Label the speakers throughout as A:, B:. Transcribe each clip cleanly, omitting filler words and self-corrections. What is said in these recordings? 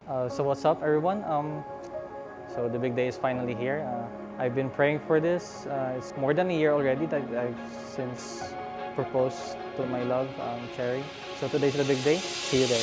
A: So what's up, everyone? So the big day is finally here. I've been praying for this. It's more than a year already that I've since proposed to my love, Cherry. So today's the big day. See you there.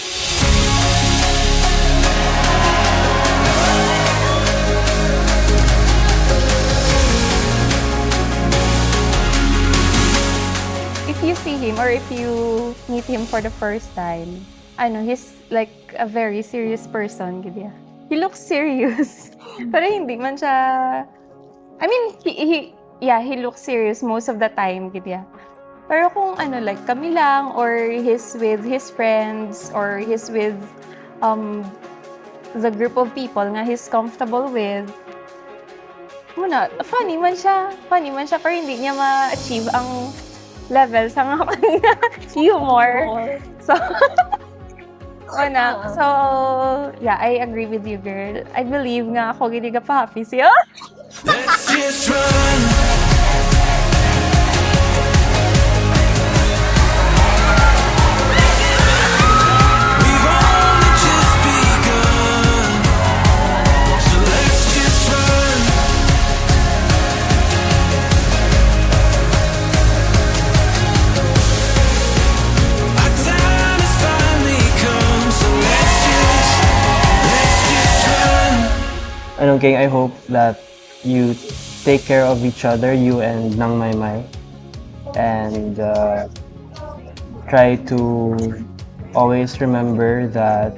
B: If you see him or if you meet him for the first time, he's like a very serious person, gitu. He looks serious. Pero hindi man siya... I mean, he looks serious most of the time, gitu. Pero kung like kami lang or he's with his friends or he's with the group of people nga he's comfortable with, funny man siya, pero hindi niya ma-achieve ang level sa nga kanya humor. So, yeah, I agree with you, girl. I believe nga ako gini ka pa happy siya.
C: Let's just run. We've only just begun. So let's just run. Our time has finally come. So let's just run.
D: King, I hope that you take care of each other, you and Nang Maymay, and try to always remember that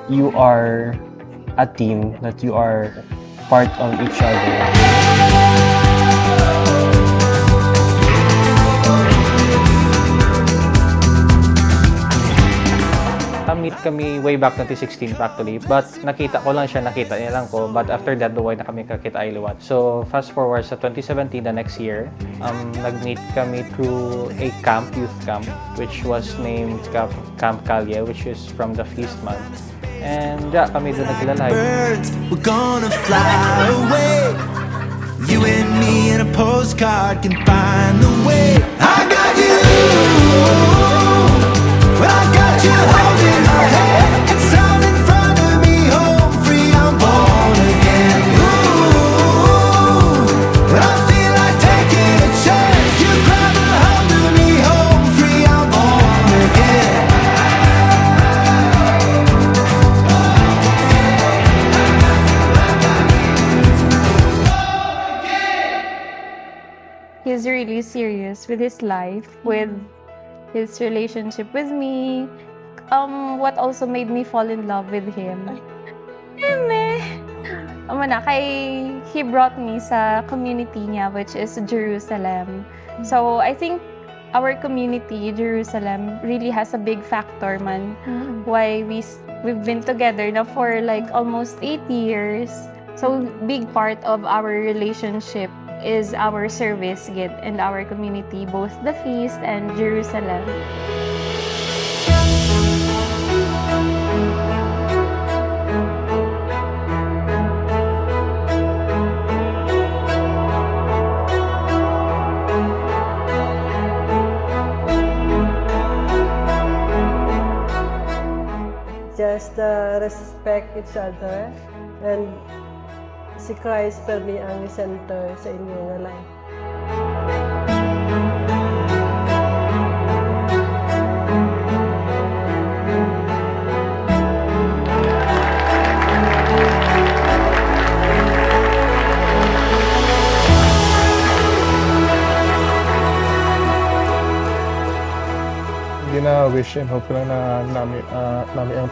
D: you are a team, that you are part of each other.
A: Meet kami way back 2016 actually, but nakita niya lang ko, but after that, duway na kami kakita ay liwat. So, fast forward sa 2017, the next year, nag-meet kami through a youth camp, which was named Camp Kalye, which is from the Feast Month. And yeah, kami doon naglalay.
C: Birds, we're gonna fly away. You and me in a postcard can find the way. I got you. Well, I got you holding my hand. It's all in front of me, home free, I'm born again. Ooh, when I feel like taking a chance, you grab a hold of me, home free, I'm born again.
B: He's really serious with his life, with his relationship with me. What also made me fall in love with him. He brought me sa community niya, which is Jerusalem. So I think our community, Jerusalem, really has a big factor man. Why we've been together now for like almost 8 years. So big part of our relationship is our service gid and our community, both the Feast and Jerusalem.
E: Just respect each other, and si Christ per me ang center sa inyong life.
F: Hindi na wish and hope lang na namin ang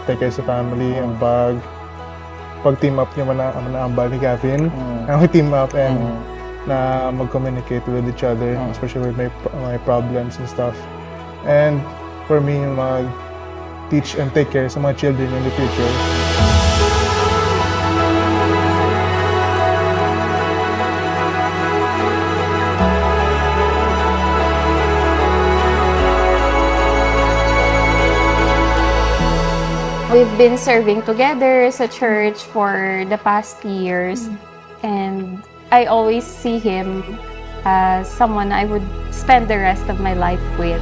F: take care sa family, ang pag-team up niya ang ambal ni Gavin, ang team up and na mag-communicate with each other, especially with my problems and stuff. And for me, mag-teach and take care sa mga children in the future.
B: We've been serving together as a church for the past years, and I always see him as someone I would spend the rest of my life with.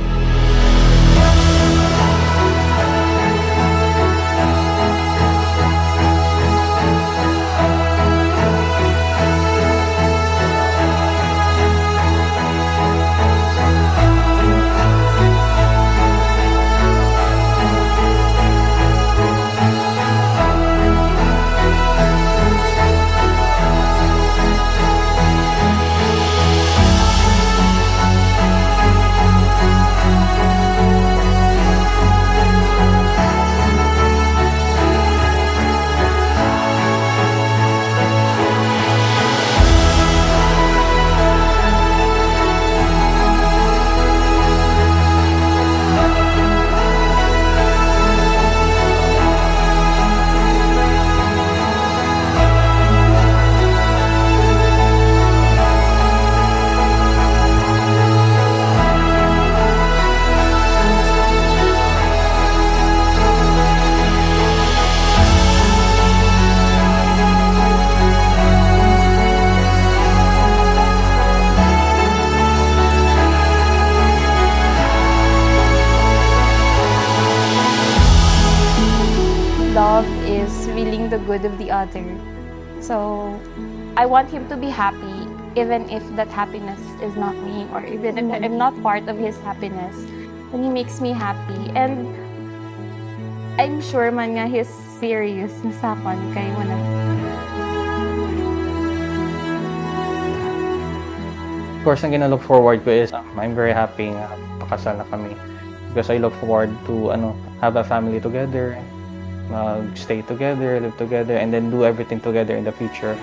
B: is willing the good of the other. So I want him to be happy, even if that happiness is not me, or even if I'm not part of his happiness. And he makes me happy. And I'm sure man nga he's serious na sa akin kay wala.
A: Of course, ang gina-look forward ko is I'm very happy nga pakasal na kami. Because I look forward to have a family together, stay together, live together, and then do everything together in the future.